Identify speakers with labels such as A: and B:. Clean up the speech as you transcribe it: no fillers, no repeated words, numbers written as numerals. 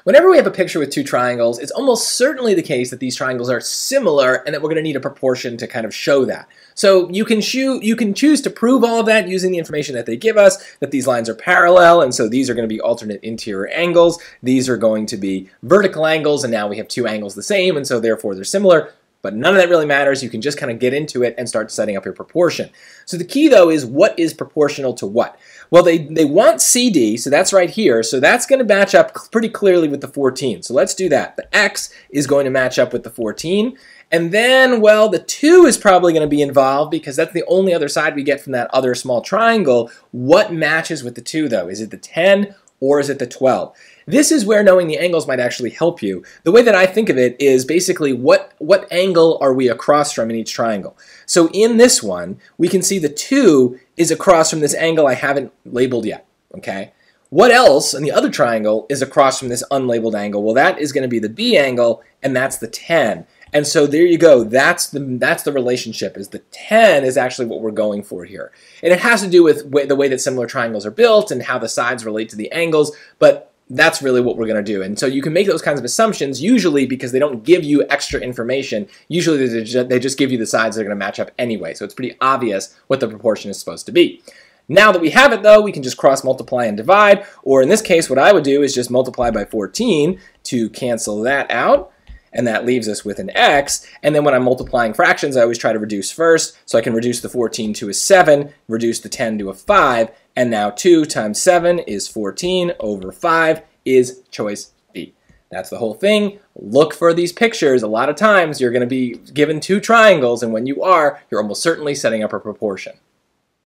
A: Whenever we have a picture with two triangles, it's almost certainly the case that these triangles are similar and that we're going to need a proportion to kind of show that. So you can choose to prove all of that using the information that they give us, that these lines are parallel, and so these are going to be alternate interior angles. These are going to be vertical angles, and now we have two angles the same, and so therefore they're similar. But none of that really matters. You can just kind of get into it and start setting up your proportion. So the key, though, is what is proportional to what? Well, they want CD, so that's right here. So that's going to match up pretty clearly with the 14. So let's do that. The X is going to match up with the 14. And then, well, the 2 is probably going to be involved because that's the only other side we get from that other small triangle. What matches with the 2, though? Is it the 10 or is it the 12? This is where knowing the angles might actually help you. The way that I think of it is basically what angle are we across from in each triangle. So in this one, we can see the 2 is across from this angle I haven't labeled yet, okay? What else in the other triangle is across from this unlabeled angle? Well, that is going to be the B angle, and that's the 10. And so there you go. That's the relationship. Is the 10 is actually what we're going for here. And it has to do with the way that similar triangles are built and how the sides relate to the angles, but that's really what we're going to do. And so you can make those kinds of assumptions usually because they don't give you extra information. Usually they just give you the sides that are going to match up anyway. So it's pretty obvious what the proportion is supposed to be. Now that we have it, though, we can just cross multiply and divide. Or in this case, what I would do is just multiply by 14 to cancel that out. And that leaves us with an X. And then when I'm multiplying fractions, I always try to reduce first. So I can reduce the 14 to a 7, reduce the 10 to a 5, and now 2 times 7 is 14 over 5 is choice B. That's the whole thing. Look for these pictures. A lot of times you're going to be given two triangles, and when you are, you're almost certainly setting up a proportion.